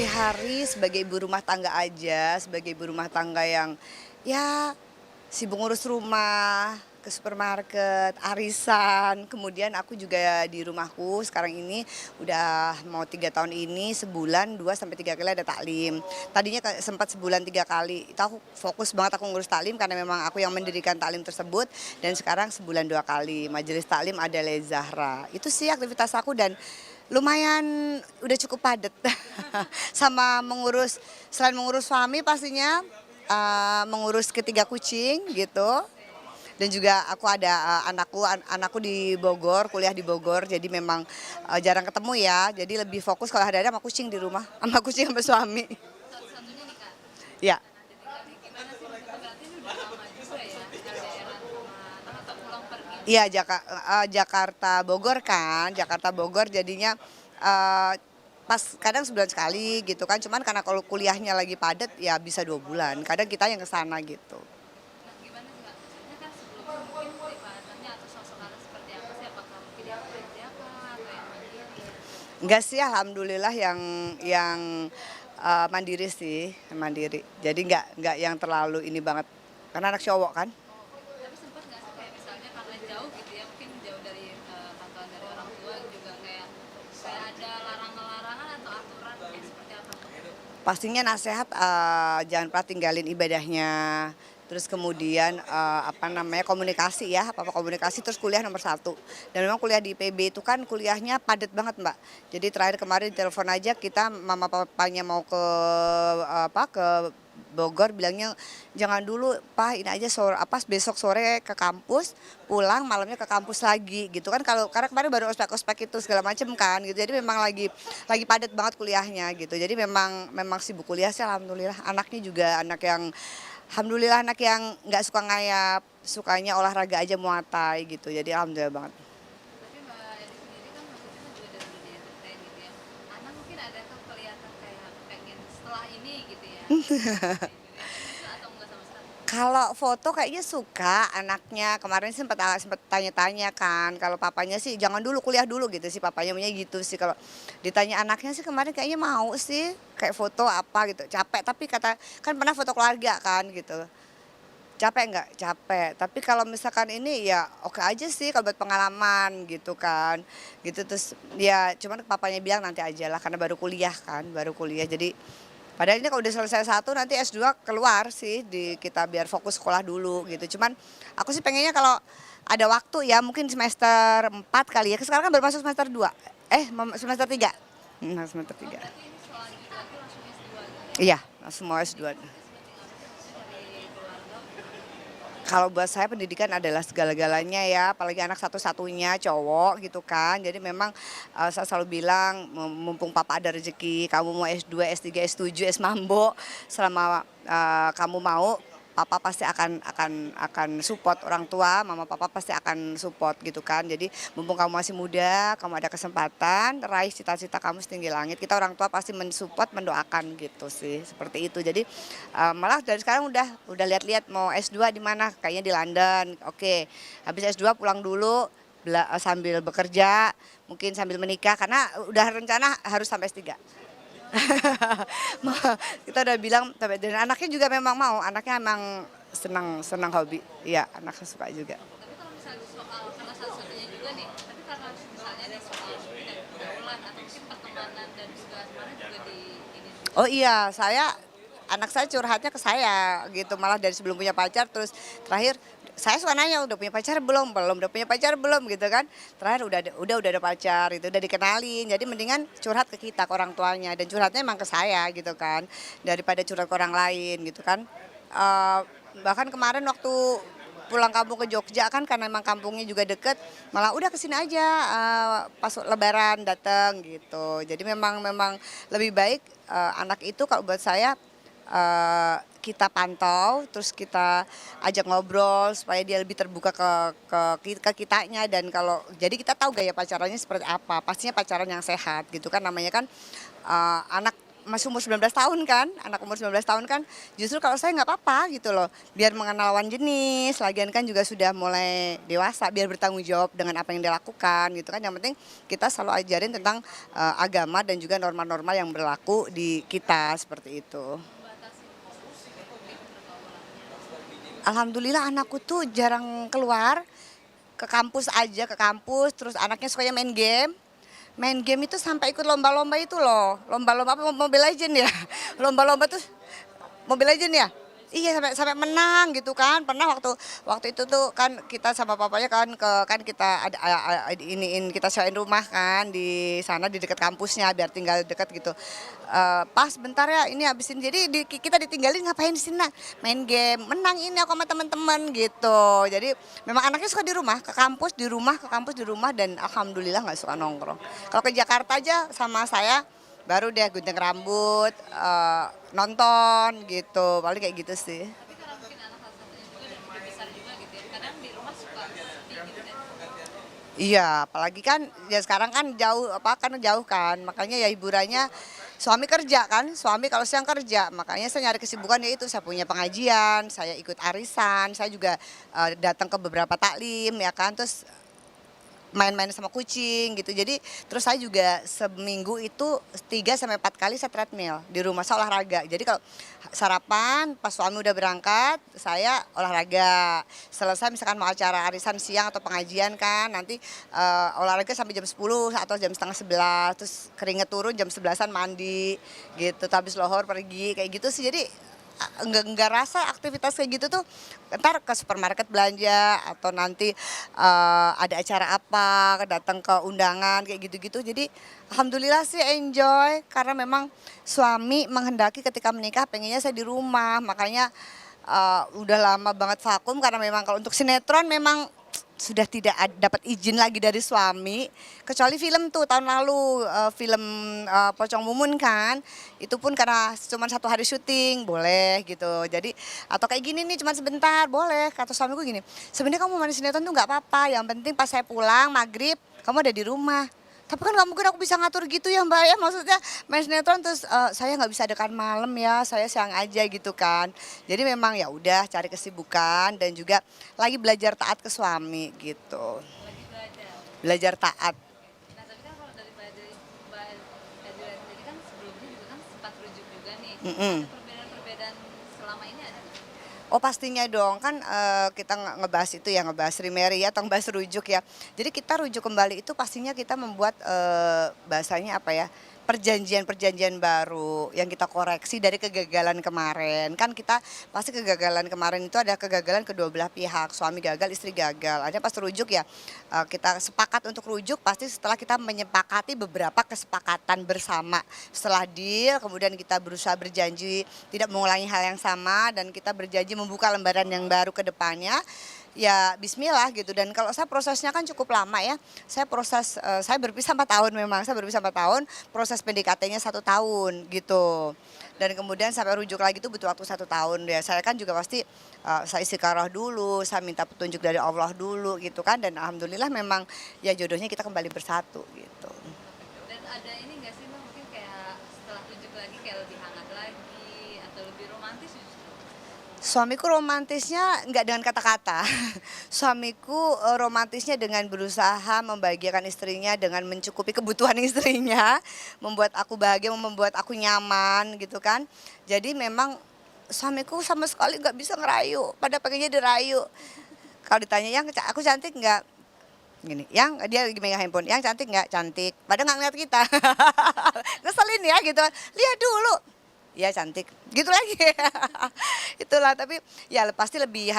Sehari-hari sebagai ibu rumah tangga aja, sebagai ibu rumah tangga yang ya sibuk ngurus rumah, ke supermarket, arisan, kemudian aku juga di rumahku sekarang ini udah mau 3 tahun ini sebulan 2 sampai 3 kali ada taklim. Tadinya sempat sebulan 3 kali, itu aku fokus banget aku ngurus taklim karena memang aku yang mendirikan taklim tersebut dan sekarang sebulan 2 kali majelis taklim ada Zahra. Itu sih aktivitas aku dan lumayan udah cukup padat sama selain mengurus suami pastinya, mengurus ketiga kucing gitu dan juga aku ada, anakku di Bogor, kuliah di Bogor jadi memang, jarang ketemu ya jadi lebih fokus kalau hari-hari sama kucing di rumah, sama kucing sama suami. Satu-satunya nih Kak, Ya, anak ditinggal nih, gimana sih maksudnya berarti ini udah lama juga ya LDR-an sama anak atau pulang pergi nih? iya Jakarta Bogor kan, Jakarta Bogor jadinya, pas kadang sebulan sekali gitu kan, cuman karena kalau kuliahnya lagi padat ya bisa 2 bulan, kadang kita yang ke sana gitu. Nah gimana sih Kak, maksudnya kan sebelumnya mungkin kepribadiannya atau sosok Kakak seperti apa sih? Apakah mungkin yang kerja kah atau yang mandiri? Enggak sih alhamdulillah yang mandiri sih, mandiri. Jadi nggak yang terlalu ini banget, karena anak cowok kan. Tapi sempat nggak sih kayak misalnya karena jauh gitu ya, mungkin jauh dari pantauan dari orang tua juga kayak kayak ada larangan-larangan atau aturan kayak seperti apa tuh? Pastinya nasehat, jangan pernah tinggalin ibadahnya, terus kemudian, apa namanya, komunikasi ya, apa-apa komunikasi, terus kuliah nomor satu. Dan memang kuliah di IPB itu kan kuliahnya padat banget, Mbak. Jadi terakhir kemarin ditelepon aja kita mama papanya mau ke Bogor bilangnya, "Jangan dulu Pak, ini aja besok sore ke kampus, pulang malamnya ke kampus lagi," gitu kan. Karena kemarin baru ospek-ospek itu segala macam kan gitu. Jadi memang lagi padat banget kuliahnya gitu. Jadi memang memang sibuk kuliah sih alhamdulillah. Anaknya juga anak yang nggak suka ngayap, sukanya olahraga aja muatai gitu. Jadi alhamdulillah banget. Tapi Mbak Eri sendiri kan maksudnya kan juga dari dunia entertain gitu ya. Anak mungkin ada tuh kelihatan kayak pengen setelah ini gitu ya, di dunia entertain itu atau enggak sama sekali? Kalau foto kayaknya suka anaknya, kemarin sempet tanya-tanya kan, kalau papanya sih jangan dulu, kuliah dulu gitu sih papanya maunya gitu sih. Kalau ditanya anaknya sih kemarin kayaknya mau sih, kayak foto apa gitu, capek tapi kan pernah foto keluarga kan gitu. Capek nggak? Capek, tapi kalau misalkan ini ya oke aja sih kalau buat pengalaman gitu kan, gitu. Terus ya cuman papanya bilang nanti aja lah karena baru kuliah kan, baru kuliah jadi padahal ini kalau udah selesai satu nanti S2 keluar sih di kita biar fokus sekolah dulu gitu. Cuman aku sih pengennya kalau ada waktu ya mungkin semester 4 kali ya, sekarang kan baru masuk semester 2, semester 3. Semester Oh 3. berarti ini selanjut lagi langsung S2 gitu ya? Iya, langsung mau S2. Otomatis seperti apa sih maksudnya dari keluarga gimana? Kalau buat saya pendidikan adalah segala-galanya ya, apalagi anak satu-satunya cowok gitu kan. Jadi memang, saya selalu bilang, mumpung papa ada rezeki, kamu mau S2, S3, S7, S-Mambo, selama, kamu mau, papa pasti akan support orang tua, mama papa pasti akan support gitu kan. Jadi mumpung kamu masih muda, kamu ada kesempatan, raih cita-cita kamu setinggi langit, kita orang tua pasti mensupport, mendoakan gitu sih, seperti itu. Jadi malah dari sekarang udah lihat-lihat mau S2 di mana, kayaknya di London. Oke, habis S2 pulang dulu sambil bekerja, mungkin sambil menikah karena udah rencana harus sampai S3. Kita udah bilang dan anaknya juga memang mau, anaknya memang senang senang hobi. Iya, anaknya suka juga. Tapi kalau misalnya soal karena satu-satunya juga nih, tapi karena misalnya nih soal mungkin dari pergaulan atau mungkin pertemanan dan juga asmara juga di ini juga. Oh iya, anak saya curhatnya ke saya gitu, malah dari sebelum punya pacar terus terakhir saya suka nanya, "Udah punya pacar belum?" "Belum." "Udah punya pacar belum?" Gitu kan. Terakhir udah ada pacar itu, udah dikenalin. Jadi mendingan curhat ke kita, ke orang tuanya dan curhatnya emang ke saya gitu kan, daripada curhat ke orang lain gitu kan. Eee, Bahkan kemarin waktu pulang kampung ke Jogja kan karena emang kampungnya juga deket, malah udah kesini aja, pas lebaran dateng gitu. Jadi memang memang lebih baik, anak itu kalau buat saya, kita pantau, terus kita ajak ngobrol supaya dia lebih terbuka ke kitanya dan kalau jadi kita tahu gaya pacarannya seperti apa, pastinya pacaran yang sehat gitu kan namanya kan, anak masih umur 19 tahun kan, anak umur 19 tahun kan, justru kalau saya nggak apa-apa gitu loh, biar mengenal lawan jenis, lagian kan juga sudah mulai dewasa, biar bertanggung jawab dengan apa yang dia lakukan gitu kan. Yang penting kita selalu ajarin tentang agama dan juga norma-norma yang berlaku di kita seperti itu. Membatasi hobi pergaulannya. Alhamdulillah anakku tuh jarang keluar, ke kampus aja, ke kampus, terus anaknya sukanya main game. Main game itu sampai ikut lomba-lomba itu loh. Lomba-lomba apa Mobile Legend ya? Lomba-lomba tuh Mobile Legend ya? Iya sampai sampai menang gitu kan. Pernah waktu waktu itu tuh kan kita sama papanya kan kita ada iniin kita sewain rumah kan di sana di dekat kampusnya biar tinggal dekat gitu. Pas bentar ya ini habisin jadi kita ditinggalin ngapain di sini Nak? Main game. Menang ini aku sama teman-teman gitu. Jadi memang anaknya suka di rumah, ke kampus di rumah, ke kampus di rumah dan alhamdulillah nggak suka nongkrong. Kalau ke Jakarta aja sama saya baru deh gunting rambut, nonton gitu, paling kayak gitu sih. Tapi karena mungkin anak salah satunya juga dan udah besar juga gitu ya, kadang di rumah suka sepi gitu kan. Iya, apalagi kan ya sekarang kan jauh apa kan jauh kan, makanya ya hiburannya suami kerja kan, suami kalau siang kerja, makanya saya nyari kesibukan ya itu saya punya pengajian, saya ikut arisan, saya juga datang ke beberapa taklim ya kan, terus main-main sama kucing gitu. Jadi terus saya juga seminggu itu 3 sampai 4 kali saya treadmill di rumah saya olahraga. Jadi kalau sarapan pas suami udah berangkat, saya olahraga. Selesai misalkan mau acara arisan siang atau pengajian kan, nanti olahraga sampai jam 10 atau jam setengah 11, terus keringet turun jam 11-an mandi gitu. Terus habis lohor pergi kayak gitu sih. Jadi enggak rasa aktivitas kayak gitu tuh ntar ke supermarket belanja atau nanti ada acara apa datang ke undangan kayak gitu-gitu. Jadi alhamdulillah sih enjoy karena memang suami menghendaki ketika menikah pengennya saya di rumah, makanya udah lama banget vakum karena memang kalau untuk sinetron memang sudah tidak dapat izin lagi dari suami, kecuali film tuh tahun lalu film Pocong Mumun kan, itu pun karena cuma 1 hari syuting boleh gitu. Jadi atau kayak gini nih cuma sebentar boleh, kata suamiku gini, sebenarnya kamu main sinetron tuh nggak apa-apa, yang penting pas saya pulang maghrib kamu ada di rumah. Tapi kan nggak mungkin aku bisa ngatur gitu ya Mbak ya, maksudnya main sinetron terus saya nggak bisa dekat malam ya, saya siang aja gitu kan. Jadi memang ya udah cari kesibukan dan juga lagi belajar taat ke suami gitu. Lagi belajar. Belajar taat. Nah tapi kan kalau dari Mbak Edila sendiri kan sebelumnya juga kan sempat rujuk juga nih. Mm-mm. Ada perbedaan-perbedaan selama ini ada nggak? Oh pastinya dong, kan kita ngebahas itu ya, ngebahas remarry atau ngebahas rujuk ya. Jadi kita rujuk kembali itu pastinya kita membuat bahasanya apa ya, perjanjian-perjanjian baru yang kita koreksi dari kegagalan kemarin. Kan kita pasti kegagalan kemarin itu ada kegagalan kedua belah pihak, suami gagal, istri gagal. Ada pas rujuk ya, kita sepakat untuk rujuk pasti setelah kita menyepakati beberapa kesepakatan bersama. Setelah deal, kemudian kita berusaha berjanji tidak mengulangi hal yang sama dan kita berjanji membuka lembaran yang baru ke depannya. Ya bismillah gitu, dan kalau saya prosesnya kan cukup lama ya, saya berpisah 4 tahun, memang saya berpisah 4 tahun, proses PDKT-nya 1 tahun gitu, dan kemudian sampai rujuk lagi itu butuh waktu 1 tahun ya. Saya kan juga pasti saya istiqarah dulu, saya minta petunjuk dari Allah dulu gitu kan, dan alhamdulillah memang ya jodohnya kita kembali bersatu gitu. Dan ada ini nggak sih Mbak, mungkin kayak setelah rujuk lagi kayak lebih hangat lagi atau lebih romantis justru? Suamiku romantisnya nggak dengan kata-kata. Suamiku romantisnya dengan berusaha membahagiakan istrinya dengan mencukupi kebutuhan istrinya, membuat aku bahagia, membuat aku nyaman gitu kan. Jadi memang suamiku sama sekali nggak bisa ngerayu, pada pengennya dirayu. Kalau ditanya yang aku cantik nggak? Gini, yang dia lagi megang handphone, yang cantik nggak? Cantik. Padahal nggak ngeliat kita. Ngeselin ya gitu. Lihat dulu. Ya cantik, gitu lagi. Itulah, tapi ya pasti lebih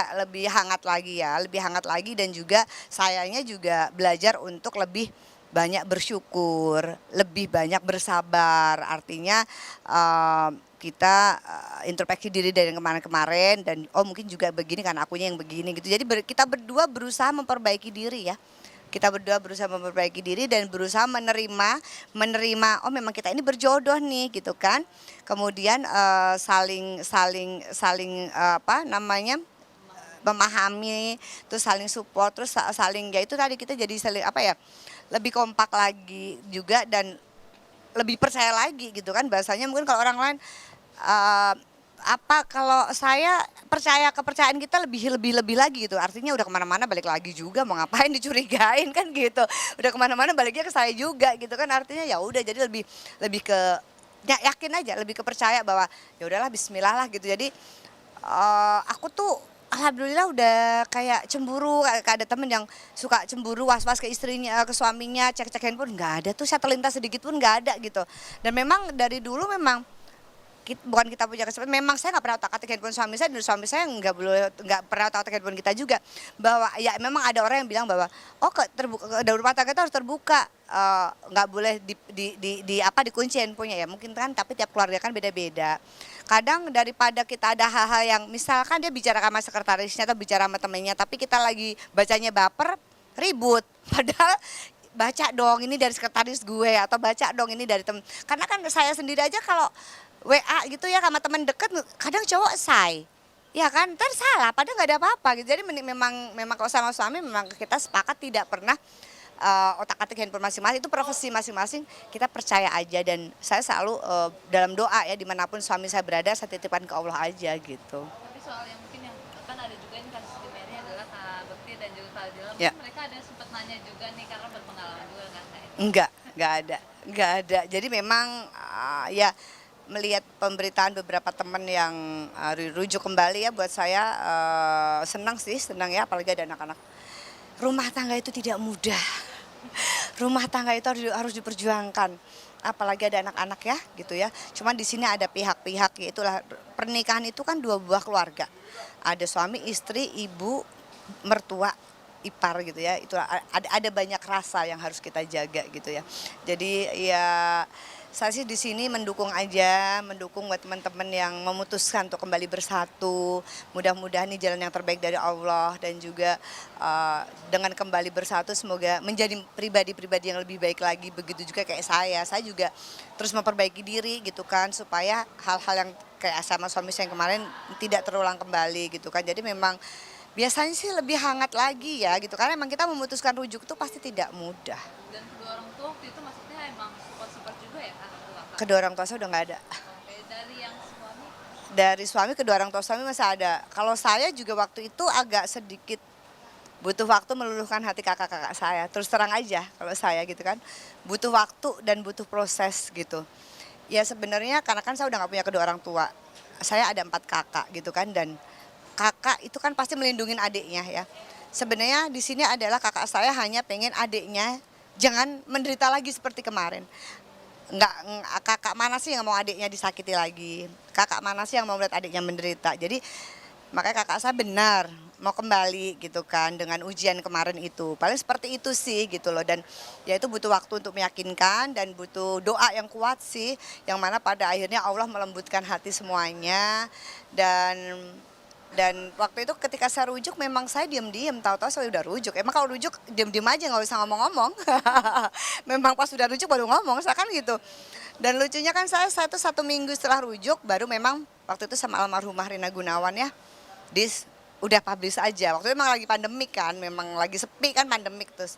hangat lagi ya, lebih hangat lagi, dan juga sayangnya juga belajar untuk lebih banyak bersyukur, lebih banyak bersabar. Artinya kita introspeksi diri dari kemarin-kemarin, dan oh mungkin juga begini kan akunya yang begini gitu. Jadi kita berdua berusaha memperbaiki diri ya. Kita berdua berusaha memperbaiki diri dan berusaha menerima oh memang kita ini berjodoh nih gitu kan. Kemudian saling apa namanya, memahami, terus saling support, terus saling ya itu tadi kita jadi saling apa ya, lebih kompak lagi juga, dan lebih percaya lagi gitu kan bahasanya. Mungkin kalau orang lain eh, apa, kalau saya percaya, kepercayaan kita lebih lagi gitu, artinya udah kemana-mana balik lagi juga, mau ngapain dicurigain kan gitu, udah kemana-mana baliknya ke saya juga gitu kan, artinya ya udah, jadi lebih lebih ke yakin aja, lebih kepercaya bahwa ya udahlah Bismillah lah gitu. Jadi aku tuh alhamdulillah udah kayak cemburu, kayak ada temen yang suka cemburu, was-was ke istrinya, ke suaminya, cek-cek handphone, nggak ada tuh, saya terlintas sedikit pun nggak ada gitu. Dan memang dari dulu memang bukan kita punya kesempatan, memang saya nggak pernah otak-atik handphone suami saya, dan suami saya nggak pernah otak-atik handphone kita juga. Bahwa ya memang ada orang yang bilang bahwa oh dalam rumah tangga itu harus terbuka, nggak boleh di apa, dikunci handphonenya ya, mungkin kan, tapi tiap keluarga kan beda-beda. Kadang daripada kita ada hal-hal yang misalkan dia bicara sama sekretarisnya atau bicara sama temennya, tapi kita lagi bacanya baper, ribut. Padahal baca dong ini dari sekretaris gue, atau baca dong ini dari temen. Karena kan saya sendiri aja kalau WA gitu ya sama teman deket, kadang cowok say, ya kan, ntar salah, padahal nggak ada apa-apa gitu. Jadi memang memang kalau sama suami memang kita sepakat tidak pernah otak-atik handphone masing-masing, itu profesi masing-masing, kita percaya aja. Dan saya selalu dalam doa ya, dimanapun suami saya berada, saya titipkan ke Allah aja gitu. Tapi soal yang mungkin yang kan ada juga yang kasus di Mary adalah Kak Bekti dan juga Kak Adela, Ya. mungkin mereka ada sempat nanya juga nih karena berpengalaman juga kan Kak ini. Enggak ada. Jadi memang ya melihat pemberitaan beberapa teman yang rujuk kembali, ya buat saya senang sih, senang ya, apalagi ada anak-anak. Rumah tangga itu tidak mudah. Rumah tangga itu harus diperjuangkan. Apalagi ada anak-anak ya gitu ya. Cuman di sini ada pihak-pihak, yaitulah pernikahan itu kan dua buah keluarga. Ada suami, istri, ibu, mertua, ipar gitu ya. Itu ada banyak rasa yang harus kita jaga gitu ya. Jadi ya saya sih di sini mendukung aja, mendukung buat teman-teman yang memutuskan untuk kembali bersatu. Mudah-mudahan ini jalan yang terbaik dari Allah, dan juga dengan kembali bersatu semoga menjadi pribadi-pribadi yang lebih baik lagi. Begitu juga kayak saya juga terus memperbaiki diri gitu kan, supaya hal-hal yang kayak sama suami saya yang kemarin tidak terulang kembali gitu kan. Jadi memang biasanya sih lebih hangat lagi ya gitu, karena emang kita memutuskan rujuk itu pasti tidak mudah. Dan kedua orang tua waktu itu maksudnya emang support-support juga ya Kak orang tua Kak? Kedua orang tua saya udah nggak ada. Oke, dari yang suami Dari suami, kedua orang tua suami masih ada. Kalau saya juga waktu itu agak sedikit butuh waktu meluluhkan hati kakak-kakak saya. Terus terang aja kalau saya gitu kan. Butuh waktu dan butuh proses gitu. Ya sebenarnya karena kan saya udah nggak punya kedua orang tua. Saya ada 4 kakak gitu kan, dan kakak itu kan pasti melindungi adiknya ya. Sebenarnya di sini adalah kakak saya hanya pengen adiknya jangan menderita lagi seperti kemarin. Kakak mana sih yang mau adiknya disakiti lagi? Kakak mana sih yang mau melihat adiknya menderita? Jadi makanya kakak saya benar mau kembali gitu kan, dengan ujian kemarin itu. Paling seperti itu sih gitu loh, dan ya itu butuh waktu untuk meyakinkan dan butuh doa yang kuat sih, yang mana pada akhirnya Allah melembutkan hati semuanya. Dan waktu itu ketika saya rujuk memang saya diam-diam, tahu-tahu saya udah rujuk. Emang kalau rujuk diam-diam aja, nggak usah ngomong-ngomong. Memang pas udah rujuk baru ngomong, saya kan gitu. Dan lucunya kan saya tuh 1 minggu setelah rujuk baru memang waktu itu sama almarhumah Rina Gunawan ya, udah publish aja. Waktu itu memang lagi pandemik kan, memang lagi sepi kan pandemik, terus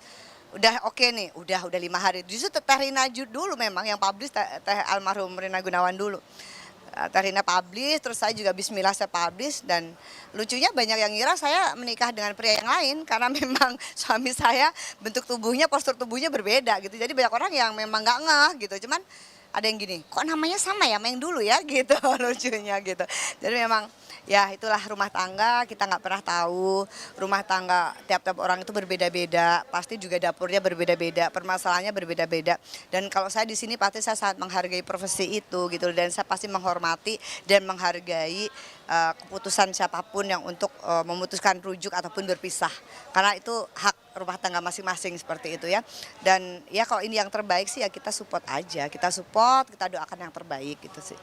udah oke nih, udah 5 hari. Justru Teh Rina dulu memang yang publish, teh almarhum Rina Gunawan dulu. Teh Rina publish, terus saya juga bismillah saya publish, dan lucunya banyak yang ngira saya menikah dengan pria yang lain karena memang suami saya bentuk tubuhnya, postur tubuhnya berbeda gitu. Jadi banyak orang yang memang nggak ngeh gitu. Cuman ada yang gini, kok namanya sama ya sama yang dulu ya gitu, lucunya gitu. Jadi memang ya itulah rumah tangga, kita nggak pernah tahu. Rumah tangga tiap-tiap orang itu berbeda-beda, pasti juga dapurnya berbeda-beda, permasalahannya berbeda-beda. Dan kalau saya di sini pasti saya sangat menghargai profesi itu gitu, dan saya pasti menghormati dan menghargai keputusan siapapun yang untuk memutuskan rujuk ataupun berpisah, karena itu hak rumah tangga masing-masing seperti itu ya. Dan ya kalau ini yang terbaik sih ya kita support aja, kita support, kita doakan yang terbaik gitu sih.